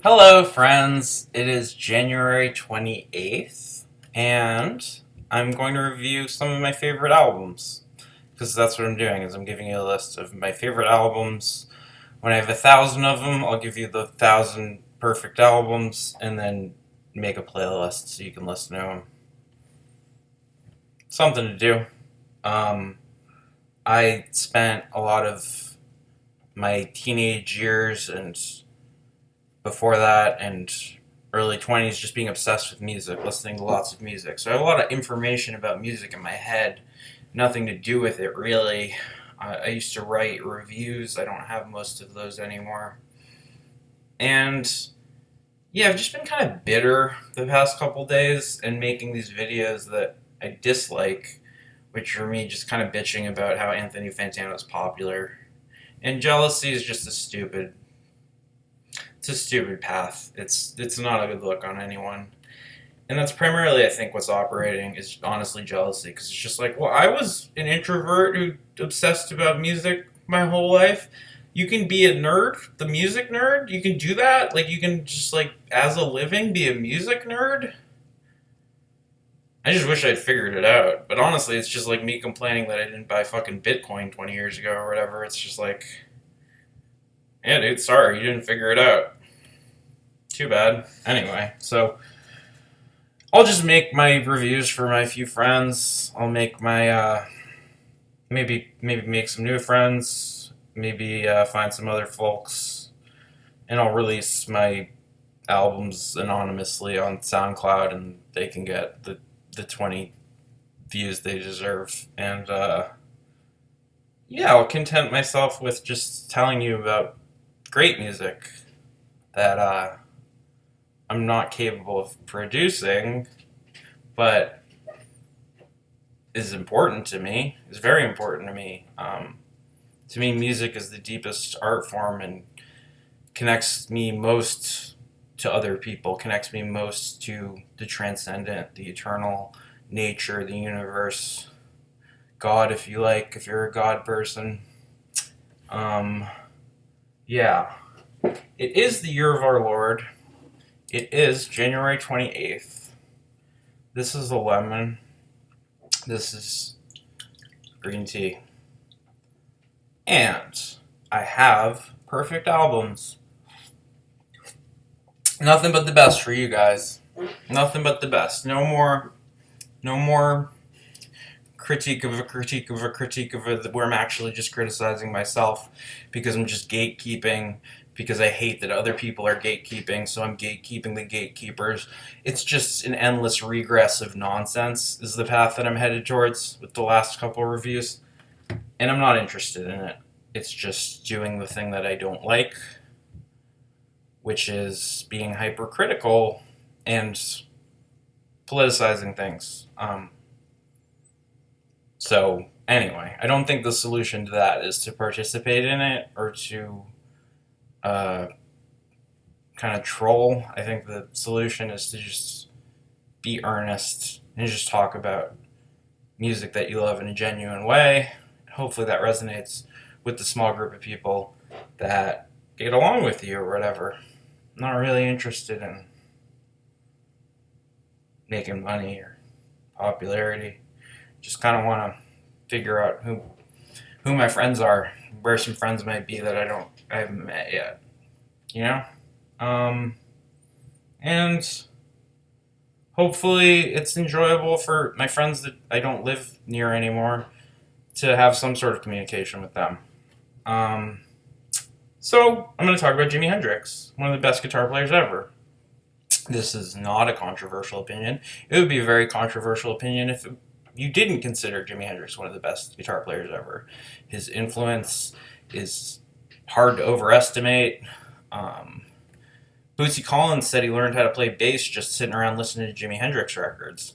Hello, friends. It is January 28th, and I'm going to review some of my favorite albums. Because that's what I'm doing, is I'm giving you a list of my favorite albums. When I have 1,000 of them, I'll give you the 1,000 perfect albums, and then make a playlist so you can listen to them. Something to do. Um, I spent a lot of my teenage years and before that and early 20s just being obsessed with music, listening to lots of music. So I have a lot of information about music in my head, nothing to do with it really. I used to write reviews, I don't have most of those anymore. And yeah, I've just been kind of bitter the past couple days and making these videos that I dislike, which are me just kind of bitching about how Anthony Fantano is popular. And jealousy is just it's a stupid path. It's not a good look on anyone. And that's primarily, I think, what's operating is honestly jealousy. Because it's just like, well, I was an introvert who obsessed about music my whole life. You can be a nerd, the music nerd. You can do that. Like, you can just, like, as a living, be a music nerd. I just wish I'd figured it out. But honestly, it's just like me complaining that I didn't buy fucking Bitcoin 20 years ago or whatever. It's just like, yeah, dude, sorry, you didn't figure it out. Too bad. Anyway, so I'll just make my reviews for my few friends. I'll make my maybe make some new friends. Maybe find some other folks, and I'll release my albums anonymously on SoundCloud, and they can get the 20 views they deserve. And yeah, I'll content myself with just telling you about great music that I'm not capable of producing, but is important to me, is very important to me. To me, music is the deepest art form and connects me most to other people, connects me most to the transcendent, the eternal nature, the universe, God, if you like, if you're a God person. Um, yeah. It is the year of our Lord. It is January 28th. This is a lemon. This is green tea. And I have perfect albums. Nothing but the best for you guys. Nothing but the best. No more critique of a critique of a critique of a where I'm actually just criticizing myself because I'm just gatekeeping because I hate that other people are gatekeeping, so I'm gatekeeping the gatekeepers. It's just an endless regress of nonsense is the path that I'm headed towards with the last couple of reviews. And I'm not interested in it. It's just doing the thing that I don't like, which is being hypercritical and politicizing things. So, anyway, I don't think the solution to that is to participate in it or to uh, kind of troll. I think the solution is to just be earnest and just talk about music that you love in a genuine way. Hopefully, that resonates with the small group of people that get along with you or whatever. I'm not really interested in making money or popularity. Just kind of want to figure out who my friends are, where some friends might be that I haven't met yet. You know, um, and hopefully it's enjoyable for my friends that I don't live near anymore to have some sort of communication with them. Um, so I'm going to talk about Jimi Hendrix, one of the best guitar players ever. This is not a controversial opinion. It would be a very controversial opinion if you didn't consider Jimi Hendrix one of the best guitar players ever. His influence is hard to overestimate. Um, Bootsy Collins said he learned how to play bass just sitting around listening to Jimi Hendrix records.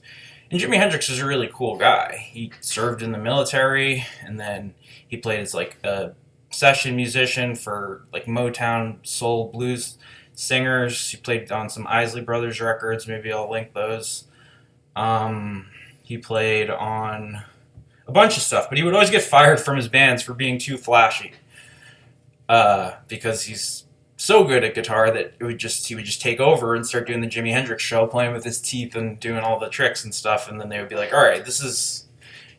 And Jimi Hendrix is a really cool guy. He served in the military, and then he played as like a session musician for like Motown soul blues singers. He played on some Isley Brothers records. Maybe I'll link those. He played on a bunch of stuff, but he would always get fired from his bands for being too flashy. Because he's so good at guitar that he would just take over and start doing the Jimi Hendrix show, playing with his teeth and doing all the tricks and stuff. And then they would be like, "All right, this is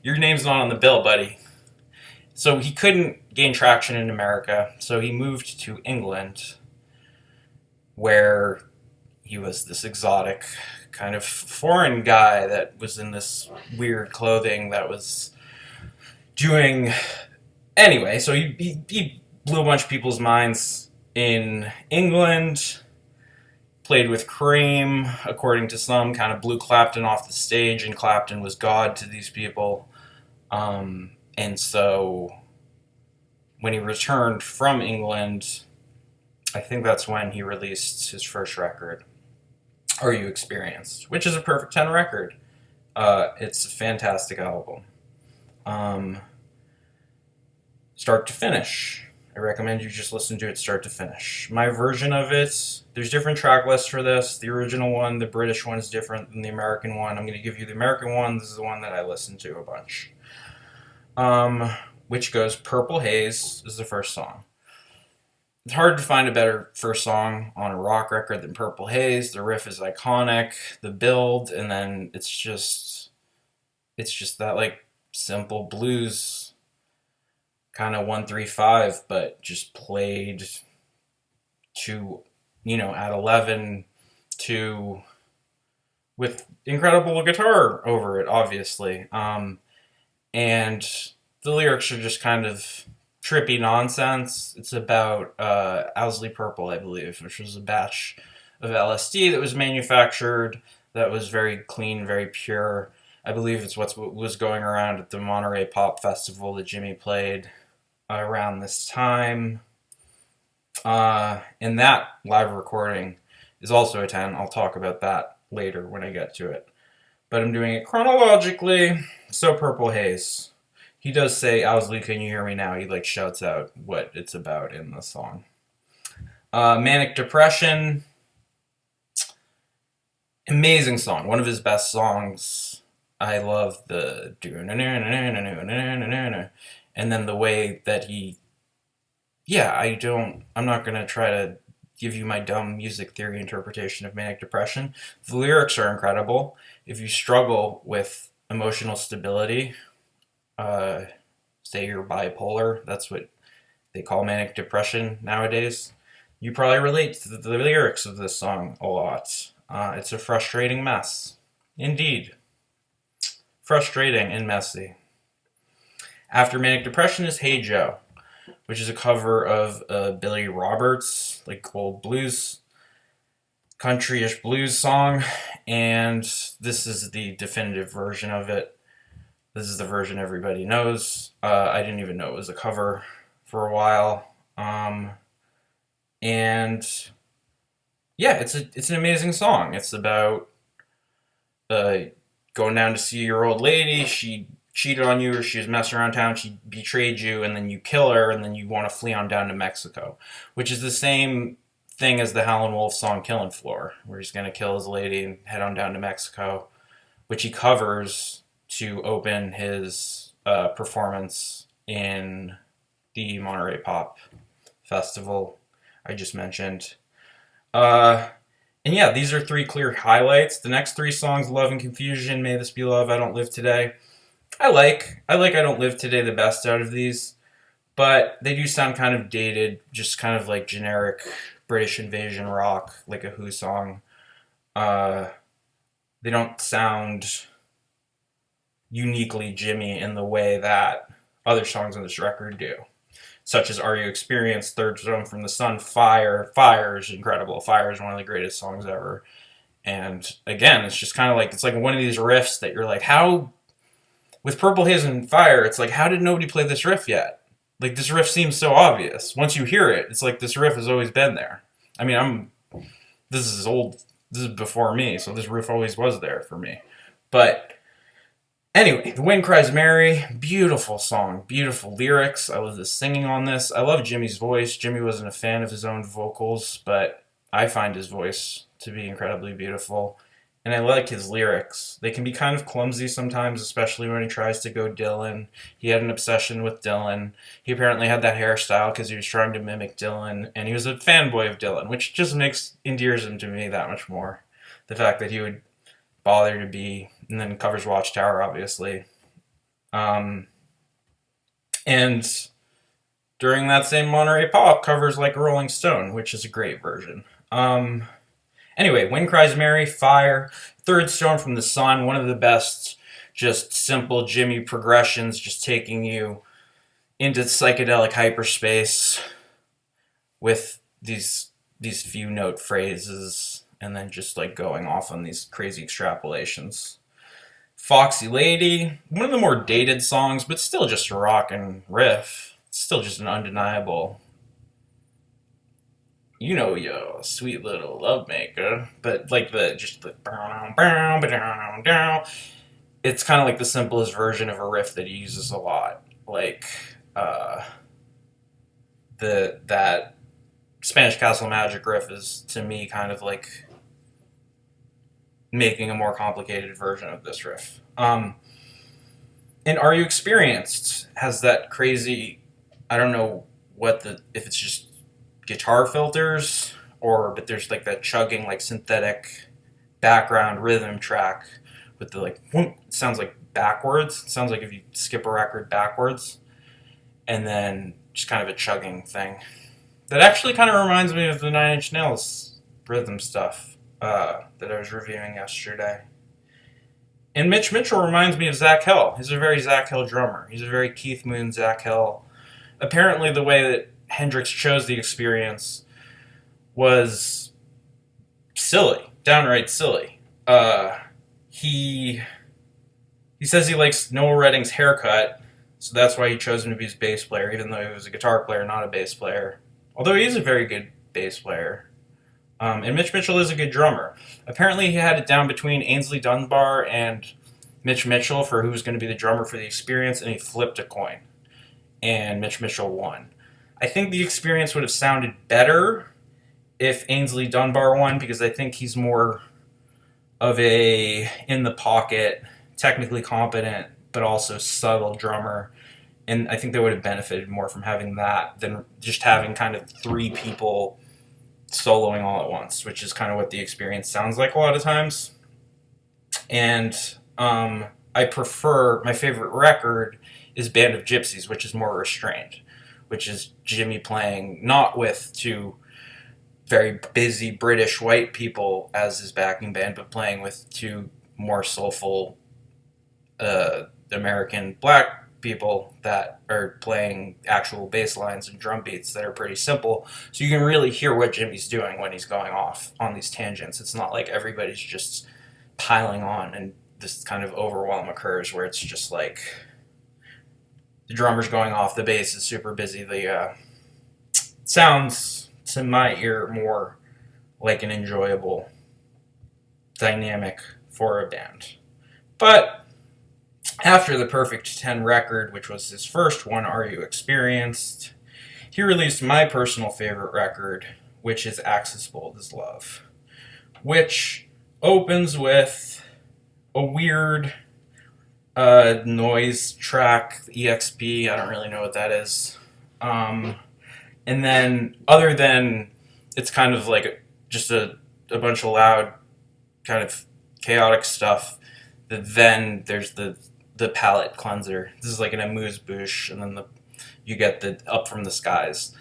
your name's not on the bill, buddy." So he couldn't gain traction in America, so he moved to England, where he was this exotic kind of foreign guy that was in this weird clothing that was doing. Anyway, so he blew a bunch of people's minds in England, played with Cream, according to some, kind of blew Clapton off the stage, and Clapton was God to these people. And so when he returned from England, I think that's when he released his first record, Are You Experienced, which is a perfect 10 record. It's a fantastic album. Start to finish. I recommend you just listen to it start to finish. My version of it, there's different track lists for this. The original one, the British one, is different than the American one. I'm going to give you the American one. This is the one that I listened to a bunch. Which goes, Purple Haze is the first song. It's hard to find a better first song on a rock record than Purple Haze. The riff is iconic, the build, and then it's just that like simple blues kind of 1-3-5, but just played to, at 11 to with incredible guitar over it, obviously. And the lyrics are just kind of trippy nonsense. It's about Owsley Purple, I believe, which was a batch of LSD that was manufactured that was very clean, very pure. I believe it's what was going around at the Monterey Pop Festival that Jimmy played around this time. And that live recording is also a 10. I'll talk about that later when I get to it. But I'm doing it chronologically. So Purple Haze. He does say, Owsley, can you hear me now? He shouts out what it's about in the song. Manic Depression. Amazing song. One of his best songs. I love the and then the way that I'm not going to try to give you my dumb music theory interpretation of Manic Depression. The lyrics are incredible. If you struggle with emotional stability, say you're bipolar, that's what they call Manic Depression nowadays, you probably relate to the lyrics of this song a lot. It's a frustrating mess. Indeed. Frustrating and messy. After Manic Depression is Hey Joe, which is a cover of Billy Roberts, old blues, country-ish blues song, and this is the definitive version of it. This is the version everybody knows. I didn't even know it was a cover for a while. And yeah, it's an amazing song. It's about going down to see your old lady. She cheated on you, or she was messing around town, she betrayed you, and then you kill her, and then you want to flee on down to Mexico, which is the same thing as the Howlin' Wolf song Killin' Floor, where he's going to kill his lady and head on down to Mexico, which he covers to open his performance in the Monterey Pop Festival I just mentioned. And yeah, these are three clear highlights. The next three songs, Love and Confusion, May This Be Love, I Don't Live Today, I like I Don't Live Today the best out of these, but they do sound kind of dated, just kind of like generic British invasion rock, like a Who song. They don't sound uniquely Jimmy in the way that other songs on this record do, such as Are You Experienced, Third Zone from the Sun, Fire. Fire is incredible. Fire is one of the greatest songs ever. And again, it's just kind of it's like one of these riffs that you're like, how... With Purple Haze and Fire, it's like, how did nobody play this riff yet? This riff seems so obvious. Once you hear it, it's like this riff has always been there. I mean, this is old, this is before me, so this riff always was there for me. But anyway, The Wind Cries Mary, beautiful song, beautiful lyrics. I love the singing on this. I love Jimmy's voice. Jimmy wasn't a fan of his own vocals, but I find his voice to be incredibly beautiful. and I like his lyrics. They can be kind of clumsy sometimes, especially when he tries to go Dylan. He had an obsession with Dylan. He apparently had that hairstyle because he was trying to mimic Dylan, and he was a fanboy of Dylan, which just endears him to me that much more. The fact that he would bother to be, and then covers Watchtower, obviously. Um, and during that same Monterey Pop, covers like Rolling Stone, which is a great version. Anyway, Wind Cries Mary, Fire, Third Stone from the Sun, one of the best, just simple Jimmy progressions, just taking you into psychedelic hyperspace with these few note phrases, and then just like going off on these crazy extrapolations. Foxy Lady, one of the more dated songs, but still just a rockin' riff. It's still just an undeniable, you know, yo, sweet little love maker. But like the it's kind of like the simplest version of a riff that he uses a lot. Like that Spanish Castle Magic riff is to me kind of like making a more complicated version of this riff. And Are You Experienced has that crazy, I don't know if it's just guitar filters but there's like that chugging, like synthetic background rhythm track with the like, it sounds like backwards. It sounds like if you skip a record backwards, and then just kind of a chugging thing. That actually kind of reminds me of the Nine Inch Nails rhythm stuff that I was reviewing yesterday. And Mitch Mitchell reminds me of Zach Hill. He's a very Zach Hill drummer. He's a very Keith Moon, Zach Hill. Apparently the way that Hendrix chose the Experience was silly, downright silly. He says he likes Noel Redding's haircut, so that's why he chose him to be his bass player, even though he was a guitar player, not a bass player. Although he is a very good bass player. And Mitch Mitchell is a good drummer. Apparently he had it down between Ainsley Dunbar and Mitch Mitchell for who was going to be the drummer for the Experience, and he flipped a coin. And Mitch Mitchell won. I think the Experience would have sounded better if Ainsley Dunbar won, because I think he's more of a in-the-pocket, technically competent, but also subtle drummer. And I think they would have benefited more from having that than just having kind of three people soloing all at once, which is kind of what the Experience sounds like a lot of times. And my favorite record is Band of Gypsies, which is more restrained, which is Jimmy playing not with two very busy British white people as his backing band, but playing with two more soulful American black people that are playing actual bass lines and drum beats that are pretty simple. So you can really hear what Jimmy's doing when he's going off on these tangents. It's not like everybody's just piling on and this kind of overwhelm occurs where it's just like the drummer's going off, the bass is super busy. The sounds to my ear more like an enjoyable dynamic for a band. But after the Perfect 10 record, which was his first one, Are You Experienced, he released my personal favorite record, which is Axis Bold as Love, which opens with a weird noise track, EXP, I don't really know what that is. And then, other than it's kind of like just a bunch of loud, kind of chaotic stuff, then there's the palette cleanser. This is like an amuse-bouche, and then you get the Up From the Skies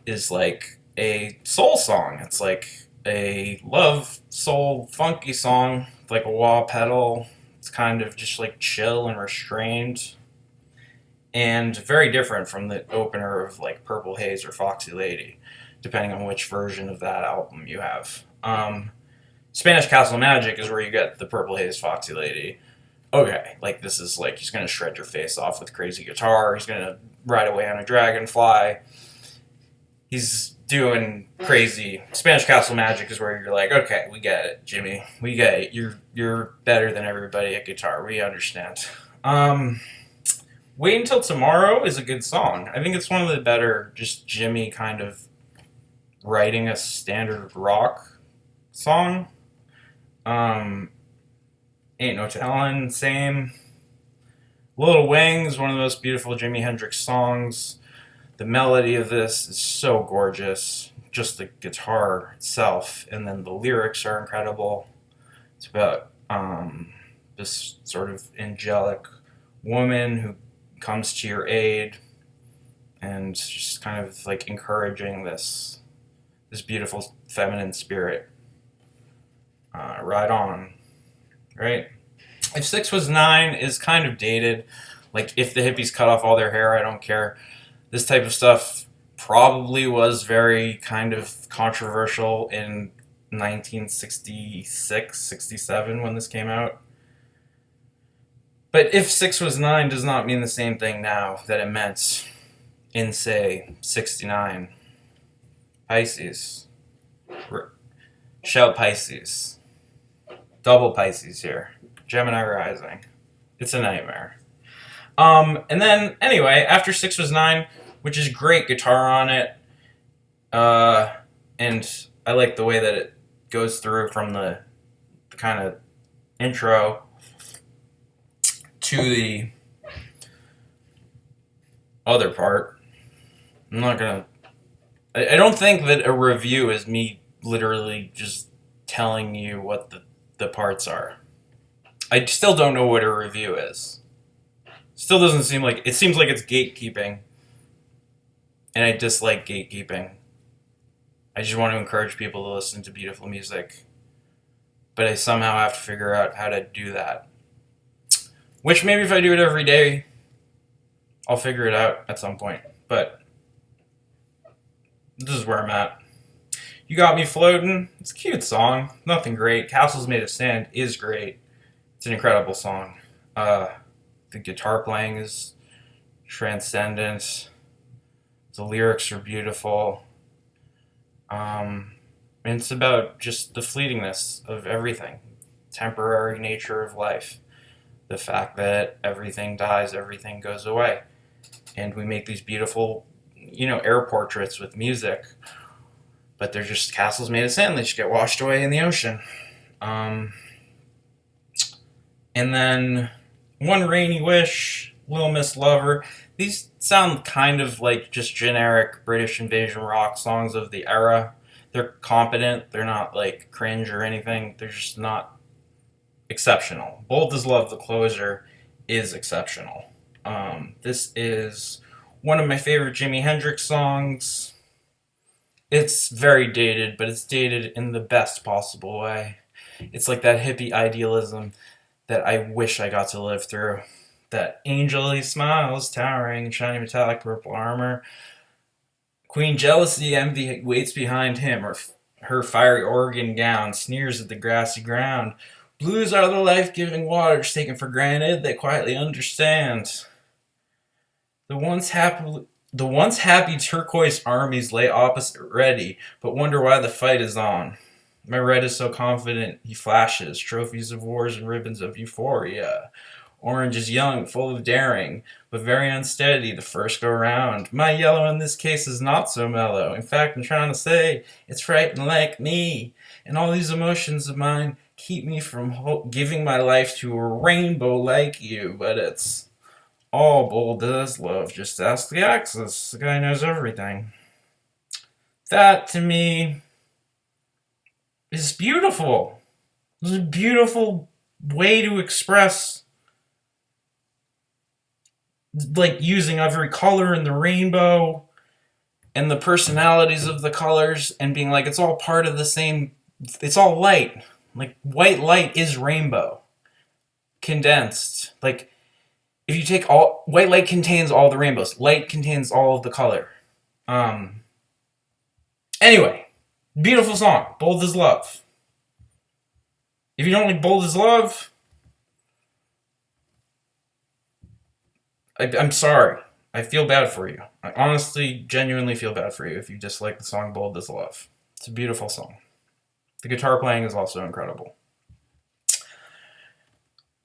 is like a soul song. It's like a love, soul, funky song, like a wah pedal. It's kind of just like chill and restrained, and very different from the opener of like Purple Haze or Foxy Lady, depending on which version of that album you have. Spanish Castle Magic is where you get the Purple Haze, Foxy Lady. Okay, like this is like he's gonna shred your face off with crazy guitar. He's gonna ride away on a dragonfly. He's doing crazy. Spanish Castle Magic is where you're like, okay, we get it, Jimmy. We get it. You're better than everybody at guitar. We understand. Wait Until Tomorrow is a good song. I think it's one of the better, just Jimmy kind of writing a standard rock song. Ain't No Tellin', same. Little Wings, one of the most beautiful Jimi Hendrix songs. The melody of this is so gorgeous. Just the guitar itself, and then the lyrics are incredible. It's about this sort of angelic woman who comes to your aid and just kind of like encouraging this beautiful feminine spirit. Right on, right? If 6 was 9 is kind of dated, like if the hippies cut off all their hair, I don't care. This type of stuff probably was very kind of controversial in 1966, 67 when this came out. But if 6 was 9 does not mean the same thing now that it meant in, say, 69. Pisces. Shout Pisces. Double Pisces here. Gemini rising. It's a nightmare. And then, anyway, after 6 was 9, which is great guitar on it, and I like the way that it goes through from the kind of intro to the other part. I'm not gonna... I don't think that a review is me literally just telling you what the parts are. I still don't know what a review is. Still doesn't seem like... It seems like it's gatekeeping. And I dislike gatekeeping. I just want to encourage people to listen to beautiful music. But I somehow have to figure out how to do that. Which maybe if I do it every day, I'll figure it out at some point. But this is where I'm at. You Got Me Floating. It's a cute song. Nothing great. Castles Made of Sand is great. It's an incredible song. The guitar playing is transcendent. The lyrics are beautiful. And it's about just the fleetingness of everything. Temporary nature of life. The fact that everything dies, everything goes away. And we make these beautiful, air portraits with music. But they're just castles made of sand. They just get washed away in the ocean. And then One Rainy Wish, Little Miss Lover. These sound kind of like just generic British invasion rock songs of the era. They're competent. They're not like cringe or anything. They're just not exceptional. Bold as Love, the closer, is exceptional. This is one of my favorite Jimi Hendrix songs. It's very dated, but it's dated in the best possible way. It's like that hippie idealism that I wish I got to live through. That angel he smiles, towering, shiny metallic purple armor. Queen jealousy, envy waits behind him, her fiery organ gown sneers at the grassy ground. Blues are the life-giving waters taken for granted, they quietly understand. The once happy turquoise armies lay opposite ready, but wonder why the fight is on. My red is so confident, he flashes, trophies of wars and ribbons of euphoria. Orange is young, full of daring, but very unsteady the first go round. My yellow in this case is not so mellow. In fact, I'm trying to say, it's frightened like me. And all these emotions of mine keep me from giving my life to a rainbow like you, but it's all bold as love. Just ask the Axis. The guy knows everything. That, to me, is beautiful. It's a beautiful way to express, like, using every color in the rainbow and the personalities of the colors and being like, it's all part of the same, it's all light. Like, white light is rainbow. Condensed. Like, if you take white light contains all the rainbows. Light contains all of the color. Anyway, beautiful song. Bold as Love. If you don't like Bold as Love, I'm sorry. I feel bad for you. I honestly, genuinely feel bad for you if you dislike the song Bold as Love. It's a beautiful song. The guitar playing is also incredible.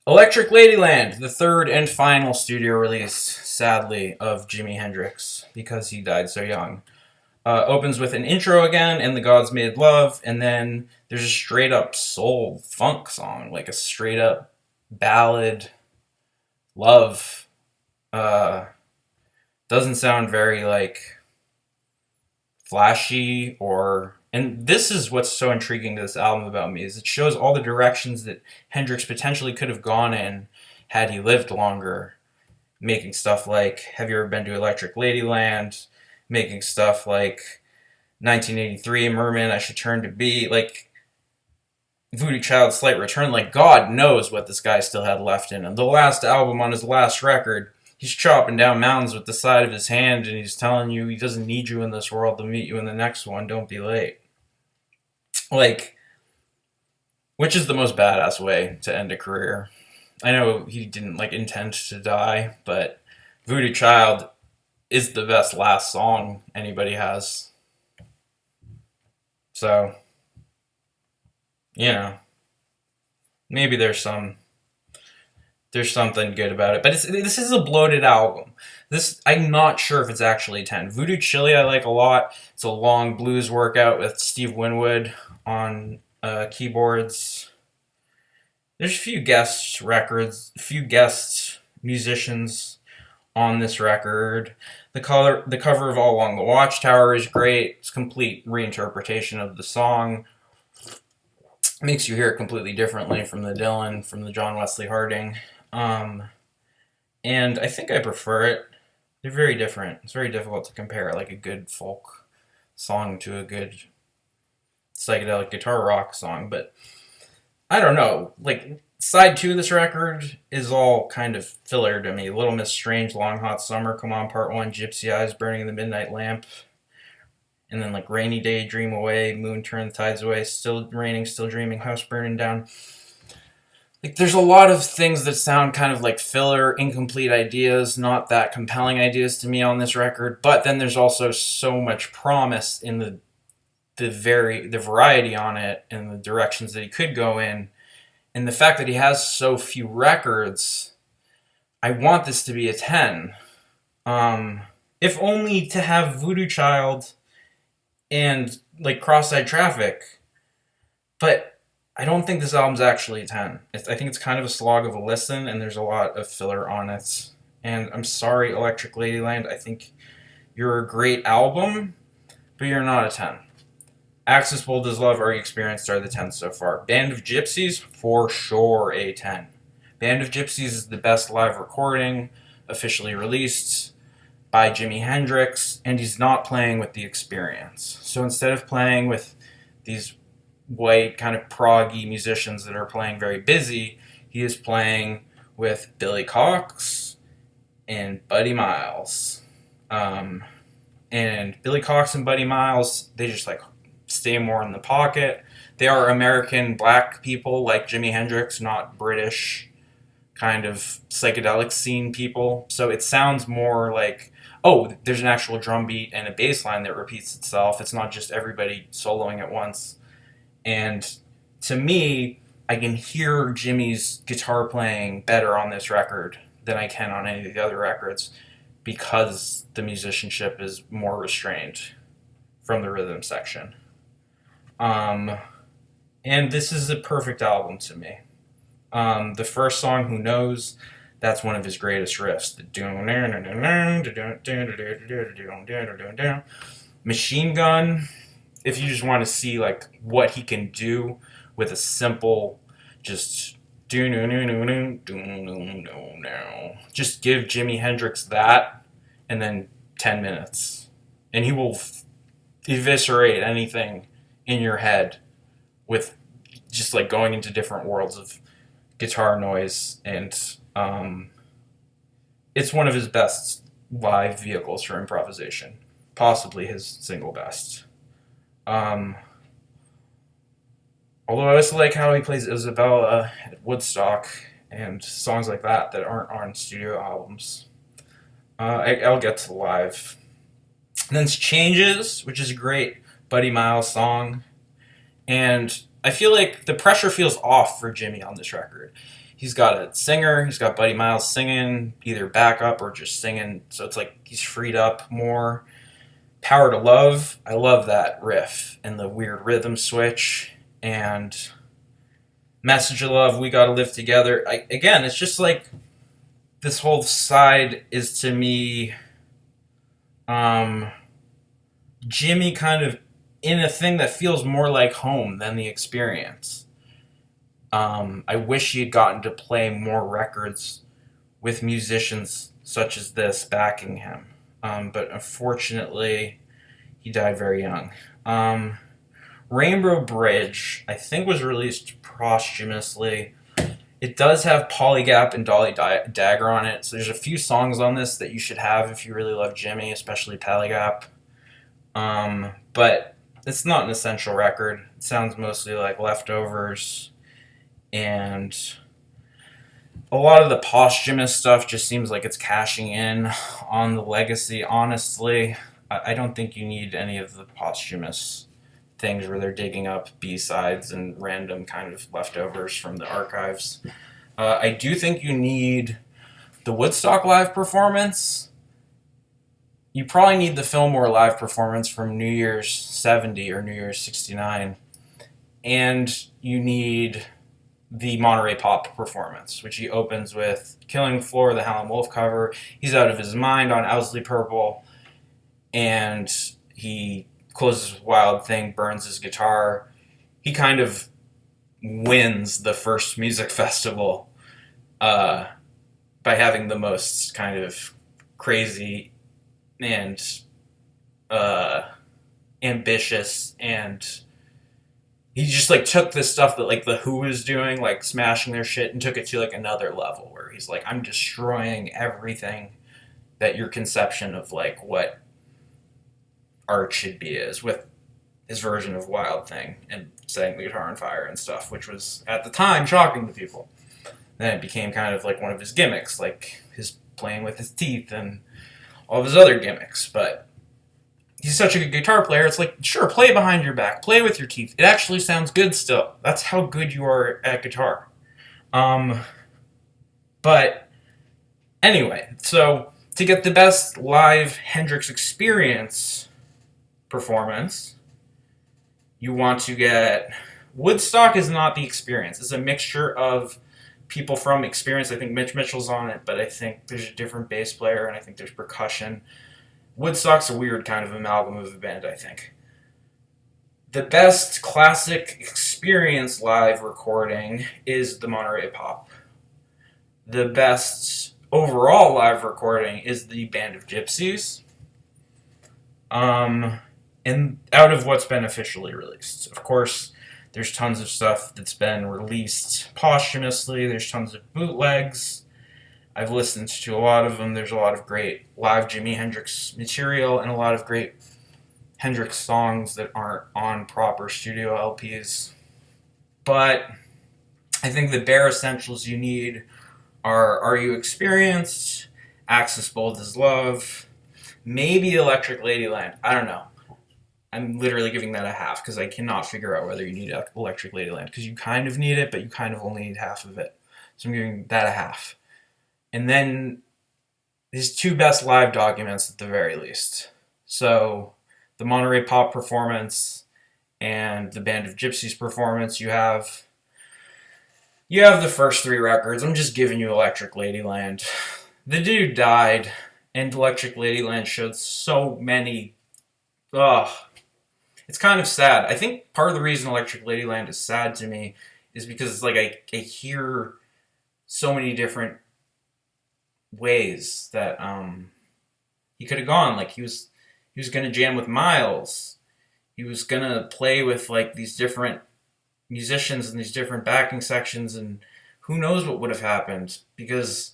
Electric Ladyland, the third and final studio release, sadly, of Jimi Hendrix, because he died so young. Opens with an intro again, and The Gods Made Love, and then there's a straight-up soul funk song, like a straight-up ballad, love. Uh, doesn't sound very like flashy or. And this is what's so intriguing to this album about me is it shows all the directions that Hendrix potentially could have gone in had he lived longer, making stuff like Have You Ever Been to Electric Ladyland, making stuff like 1983 Merman I Should Turn to Be, like Voodoo Child's Slight Return. Like, God knows what this guy still had left in him. The last album on his last record, he's chopping down mountains with the side of his hand and he's telling you he doesn't need you in this world, to meet you in the next one, don't be late. Like, which is the most badass way to end a career? I know he didn't like intend to die, but Voodoo Child is the best last song anybody has. So, you know, maybe there's something good about it. But this is a bloated album. This I'm not sure if it's actually 10. Voodoo Chili I like a lot. It's a long blues workout with Steve Winwood on keyboards. There's a few guest musicians on this record. The cover of All Along the Watchtower is great. It's a complete reinterpretation of the song. Makes you hear it completely differently from the Dylan, from the John Wesley Harding. And I think I prefer it. They're very different. It's very difficult to compare like a good folk song to a good psychedelic guitar rock song, but I don't know. Like side 2 of this record is all kind of filler to me. Little Miss Strange, Long Hot Summer, Come On Part 1, Gypsy Eyes, Burning in the Midnight Lamp, and then like Rainy Day, Dream Away, Moon Turn the Tides Away, Still Raining, Still Dreaming, House Burning Down. Like there's a lot of things that sound kind of like filler, incomplete ideas, not that compelling ideas to me on this record, but then there's also so much promise in the variety on it and the directions that he could go in. And the fact that he has so few records, I want this to be a 10. If only to have Voodoo Child and like Cross-Eyed Traffic. But I don't think this album's actually a 10. I think it's kind of a slog of a listen, and there's a lot of filler on it. And I'm sorry, Electric Ladyland. I think you're a great album, but you're not a 10. Axis Bold as Love, Are You Experienced are the 10 so far. Band of Gypsies, for sure a 10. Band of Gypsies is the best live recording officially released by Jimi Hendrix, and he's not playing with the Experience. So instead of playing with these white kind of proggy musicians that are playing very busy, he is playing with Billy Cox and Buddy Miles. And Billy Cox and Buddy Miles, they just like stay more in the pocket. They are American black people like Jimi Hendrix, not British kind of psychedelic scene people. So it sounds more like, oh, there's an actual drum beat and a bass line that repeats itself. It's not just everybody soloing at once. And to me, I can hear Jimmy's guitar playing better on this record than I can on any of the other records because the musicianship is more restrained from the rhythm section. And this is a perfect album to me. The first song, Who Knows, that's one of his greatest riffs. The Machine Gun, if you just want to see like what he can do with a simple just just give Jimi Hendrix that and then 10 minutes and he will eviscerate anything in your head with just like going into different worlds of guitar noise, and it's one of his best live vehicles for improvisation, possibly his single best. Although I also like how he plays Isabella at Woodstock and songs like that that aren't on studio albums. I'll get to the live. And then it's Changes, which is a great Buddy Miles song. And I feel like the pressure feels off for Jimmy on this record. He's got a singer, he's got Buddy Miles singing, either backup or just singing, so it's like he's freed up more. Power to Love, I love that riff and the weird rhythm switch, and Message of Love, We Gotta Live Together. Again, it's just like this whole side is to me um, Jimmy kind of in a thing that feels more like home than the experience. I wish he had gotten to play more records with musicians such as this backing him. But unfortunately, he died very young. Um, Rainbow Bridge, I think, was released posthumously. It does have Polygap and Dolly Dagger on it, so there's a few songs on this that you should have if you really love Jimmy, especially Polygap. But it's not an essential record. It sounds mostly like leftovers, and a lot of the posthumous stuff just seems like it's cashing in on the legacy. Honestly, I don't think you need any of the posthumous things where they're digging up B-sides and random kind of leftovers from the archives. I do think you need the Woodstock live performance. You probably need the Fillmore live performance from New Year's 70 or New Year's 69. And you need the Monterey Pop performance, which he opens with Killing the Floor, the Howlin' Wolf cover. He's out of his mind on Owsley Purple, and he closes with Wild Thing, burns his guitar. He kind of wins the first music festival by having the most kind of crazy and ambitious, and he just like took this stuff that like the Who was doing, like smashing their shit, and took it to like another level where he's like, I'm destroying everything that your conception of like what art should be is, with his version of Wild Thing and setting the guitar on fire and stuff, which was at the time shocking to people. Then it became kind of like one of his gimmicks, like his playing with his teeth and all of his other gimmicks. But he's such a good guitar player, it's like, sure, play behind your back, play with your teeth. It actually sounds good still. That's how good you are at guitar. But anyway, so to get the best live Hendrix experience performance, you want to get... Woodstock is not the experience. It's a mixture of people from Experience. I think Mitch Mitchell's on it, but I think there's a different bass player, and I think there's percussion. Woodstock's a weird kind of amalgam of a band, I think. The best classic experience live recording is the Monterey Pop. The best overall live recording is the Band of Gypsies. And out of what's been officially released. Of course, there's tons of stuff that's been released posthumously. There's tons of bootlegs. I've listened to a lot of them. There's a lot of great live Jimi Hendrix material and a lot of great Hendrix songs that aren't on proper studio LPs. But I think the bare essentials you need are You Experienced, Axis Bold as Love, maybe Electric Ladyland. I don't know. I'm literally giving that a half because I cannot figure out whether you need Electric Ladyland, because you kind of need it, but you kind of only need half of it. So I'm giving that a half. And then his two best live documents at the very least. So the Monterey Pop performance and the Band of Gypsies performance, you have the first three records. I'm just giving you Electric Ladyland. The dude died, and Electric Ladyland showed so many... It's kind of sad. I think part of the reason Electric Ladyland is sad to me is because it's like I hear so many different ways that he could have gone. Like he was gonna jam with Miles. He was gonna play with like these different musicians and these different backing sections, and who knows what would have happened, because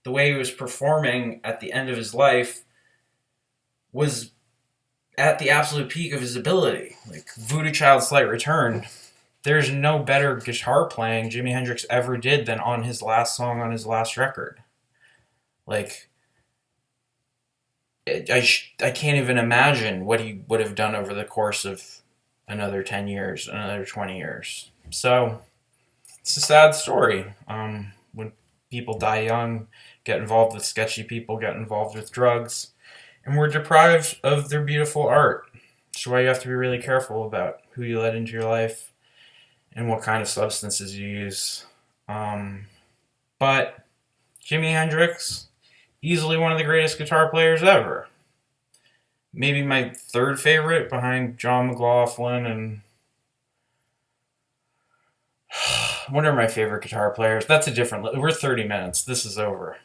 the way he was performing at the end of his life was at the absolute peak of his ability. Like Voodoo Child's Slight Return, there's no better guitar playing Jimi Hendrix ever did than on his last song on his last record. Like, I can't even imagine what he would have done over the course of another 10 years, another 20 years. So, it's a sad story. When people die young, get involved with sketchy people, get involved with drugs, and we're deprived of their beautiful art. That's why you have to be really careful about who you let into your life and what kind of substances you use. But Jimi Hendrix, easily one of the greatest guitar players ever. Maybe my third favorite behind John McLaughlin and what are my favorite guitar players? That's a different. We're 30 minutes. This is over.